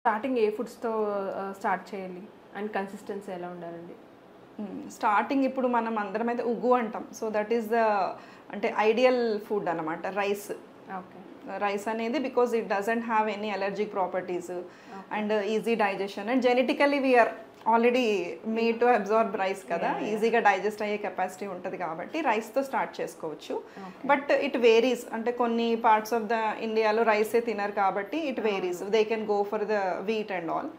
Starting ఏ ఫుడ్స్‌తో start చేయాలి? అండ్ కన్సిస్టెన్సీ ఎలా ఉండాలండి? స్టార్టింగ్ ఇప్పుడు మనం అందరమైతే ఉగ్గు అంటాం. సో దట్ ఈస్ ద అంటే ఐడియల్ ఫుడ్ అనమాట రైస్. ఓకే. రైస్ అనేది because it doesn't have any allergic properties and easy digestion and genetically we are already made to absorb rice కదా, ఈజీగా డైజెస్ట్ అయ్యే కెపాసిటీ ఉంటుంది కాబట్టి రైస్తో స్టార్ట్ చేసుకోవచ్చు. బట్ ఇట్ వేరీస్, అంటే కొన్ని పార్ట్స్ ఆఫ్ ద ఇండియాలో రైసే తినరు కాబట్టి it varies, they can go for the wheat and all.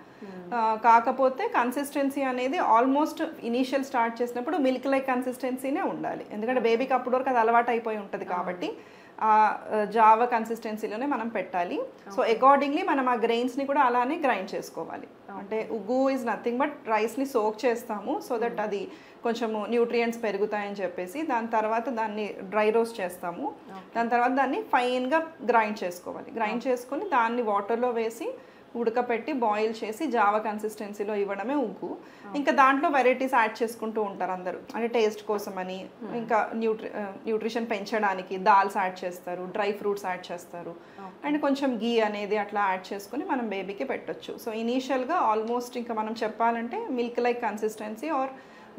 కాకపోతే కన్సిస్టెన్సీ అనేది ఆల్మోస్ట్ ఇనీషియల్ స్టార్ట్ చేసినప్పుడు మిల్క్ లైక్ కన్సిస్టెన్సీనే ఉండాలి, ఎందుకంటే బేబీకి అప్పటి వరకు అది అలవాటు అయిపోయి ఉంటుంది కాబట్టి జావా కన్సిస్టెన్సీలోనే మనం పెట్టాలి. సో అకార్డింగ్లీ మనం ఆ గ్రెయిన్స్ని కూడా అలానే గ్రైండ్ చేసుకోవాలి. అంటే ఉగ్గు ఈజ్ నథింగ్ బట్ రైస్ని సోక్ చేస్తాము సో దట్ అది కొంచెము న్యూట్రియంట్స్ పెరుగుతాయని చెప్పేసి, దాని తర్వాత దాన్ని డ్రై రోస్ట్ చేస్తాము. దాని తర్వాత దాన్ని ఫైన్గా గ్రైండ్ చేసుకోవాలి. గ్రైండ్ చేసుకొని దాన్ని వాటర్లో వేసి ఉడకపెట్టి బాయిల్ చేసి జావా కన్సిస్టెన్సీలో ఇవ్వడమే ఉగ్గు. ఇంకా దాంట్లో వెరైటీస్ యాడ్ చేసుకుంటూ ఉంటారు అందరూ, అంటే టేస్ట్ కోసమని, ఇంకా న్యూట్రిషన్ పెంచడానికి దాల్స్ యాడ్ చేస్తారు, డ్రై ఫ్రూట్స్ యాడ్ చేస్తారు, అండ్ కొంచెం గీ అనేది అట్లా యాడ్ చేసుకుని మనం బేబీకి పెట్టొచ్చు. సో ఇనీషియల్గా ఆల్మోస్ట్ ఇంకా మనం చెప్పాలంటే milk like consistency or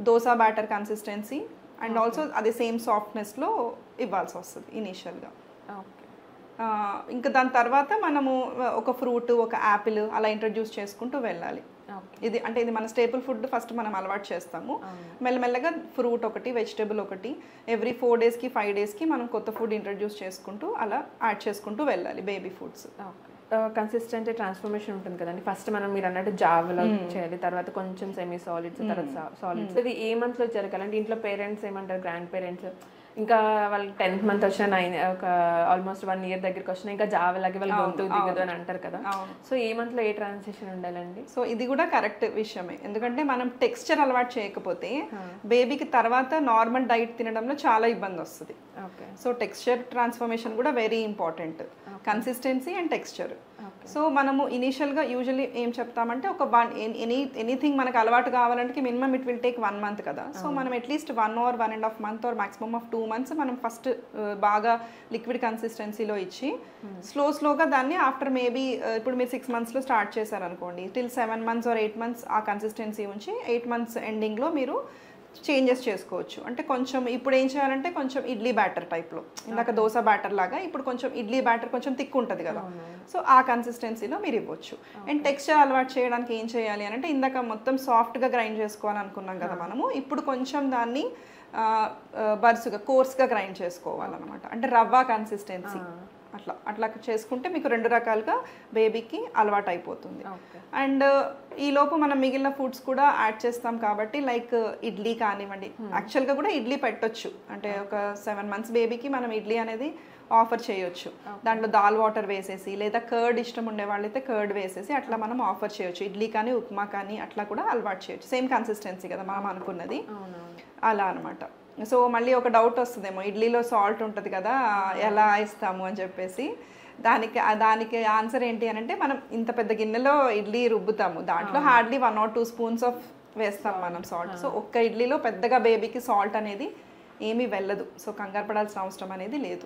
dosa batter consistency and also అది సేమ్ సాఫ్ట్నెస్లో ఇవ్వాల్సి వస్తుంది ఇనీషియల్గా. ఇంకా దాని తర్వాత మనము ఒక ఫ్రూట్, ఒక యాపిల్ అలా ఇంట్రడ్యూస్ చేసుకుంటూ వెళ్ళాలి. ఇది అంటే ఇది మన స్టేపుల్ ఫుడ్ ఫస్ట్ మనం అలవాటు చేస్తాము. మెల్లమెల్లగా ఫ్రూట్ ఒకటి, వెజిటేబుల్ ఒకటి, ఎవ్రీ 4 డేస్కి 5 డేస్కి మనం కొత్త ఫుడ్ ఇంట్రడ్యూస్ చేసుకుంటూ అలా యాడ్ చేసుకుంటూ వెళ్ళాలి బేబీ ఫుడ్స్. కన్సిస్టెంట్ ట్రాన్స్ఫర్మేషన్ ఉంటుంది కదండి. ఫస్ట్ మనం మీరు అన్నట్టు జావలో చేయాలి, తర్వాత కొంచెం సెమీ సాలిడ్స్, తర్వాత సాలిడ్స్. ఇది ఏ మంత్లో జరగాలంటే ఇంట్లో పేరెంట్స్ ఏమంటారు, గ్రాండ్ పేరెంట్స్ ఇంకా వాళ్ళకి 10th మంత్ వచ్చిన ఒక ఆల్మోస్ట్ 1 year దగ్గరికి వచ్చినా ఇంకా జావలాగే వాళ్ళు గొంతు దిగదు అని అంటారు కదా. సో ఏ మంత్లో ఏ ట్రాన్సిషన్ ఉండాలండి? సో ఇది కూడా కరెక్ట్ విషయమే, ఎందుకంటే మనం టెక్స్చర్ అలవాటు చేయకపోతే బేబీకి తర్వాత నార్మల్ డైట్ తినడంలో చాలా ఇబ్బంది వస్తుంది. సో టెక్స్చర్ ట్రాన్స్ఫర్మేషన్ కూడా very important, consistency and texture. So మనము ఇనీషియల్గా యూజువల్లీ ఏం చెప్తామంటే ఒక ఎనీథింగ్ మనకు అలవాటు కావాలంటే minimum it will take 1 month కదా. సో మనం at least 1 or 1.5 months or maximum of 2 months మనం ఫస్ట్ బాగా లిక్విడ్ కన్సిస్టెన్సీలో ఇచ్చి స్లోగా దాన్ని ఆఫ్టర్ మేబీ ఇప్పుడు మీరు 6 monthsలో స్టార్ట్ చేశారనుకోండి, టిల్ 7 months or 8 months ఆ కన్సిస్టెన్సీ ఉంచి 8 months ఎండింగ్లో మీరు చేంజెస్ చేసుకోవచ్చు. అంటే కొంచెం ఇప్పుడు ఏం చేయాలంటే కొంచెం ఇడ్లీ బ్యాటర్ టైప్లో, ఇందాక దోశ బ్యాటర్ లాగా ఇప్పుడు కొంచెం ఇడ్లీ బ్యాటర్ కొంచెం థిక్ ఉంటుంది కదా, సో ఆ కన్సిస్టెన్సీలో మీరు ఇవ్వచ్చు. అండ్ టెక్స్చర్ అలవాటు చేయడానికి ఏం చేయాలి అని అంటే ఇందాక మొత్తం సాఫ్ట్గా గ్రైండ్ చేసుకోవాలనుకున్నాం కదా మనము, ఇప్పుడు కొంచెం దాన్ని బరుసుగా కోర్స్గా గ్రైండ్ చేసుకోవాలన్నమాట, అంటే రవ్వ కన్సిస్టెన్సీ అట్లా చేసుకుంటే మీకు 2 రకాలుగా బేబీకి అలవాటు అయిపోతుంది. అండ్ ఈలోపు మనం మిగిలిన ఫుడ్స్ కూడా యాడ్ చేస్తాం కాబట్టి లైక్ ఇడ్లీ కానివ్వండి, యాక్చువల్గా కూడా ఇడ్లీ పెట్టొచ్చు, అంటే ఒక 7 months బేబీకి మనం ఇడ్లీ అనేది ఆఫర్ చేయొచ్చు. దాంట్లో దాల్ వాటర్ వేసేసి లేదా కర్డ్ ఇష్టం ఉండే వాళ్ళైతే కర్డ్ వేసేసి అట్లా మనం ఆఫర్ చేయొచ్చు. ఇడ్లీ కానీ ఉప్మా కానీ అట్లా కూడా అలవాటు చేయొచ్చు, సేమ్ కన్సిస్టెన్సీ కదా మనం అనుకున్నది అలా అనమాట. సో మళ్ళీ ఒక డౌట్ వస్తుందేమో, ఇడ్లీలో సాల్ట్ ఉంటుంది కదా ఎలా ఇస్తాము అని చెప్పేసి, దానికి ఆన్సర్ ఏంటి అని అంటే మనం ఇంత పెద్ద గిన్నెలో ఇడ్లీ రుబ్బుతాము, దాంట్లో హార్డ్లీ 1 or 2 spoons ఆఫ్ వేస్తాం మనం సాల్ట్. సో ఒక్క ఇడ్లీలో పెద్దగా బేబీకి సాల్ట్ అనేది ఏమీ వెళ్ళదు, సో కంగారు పడాల్సిన అవసరం అనేది లేదు.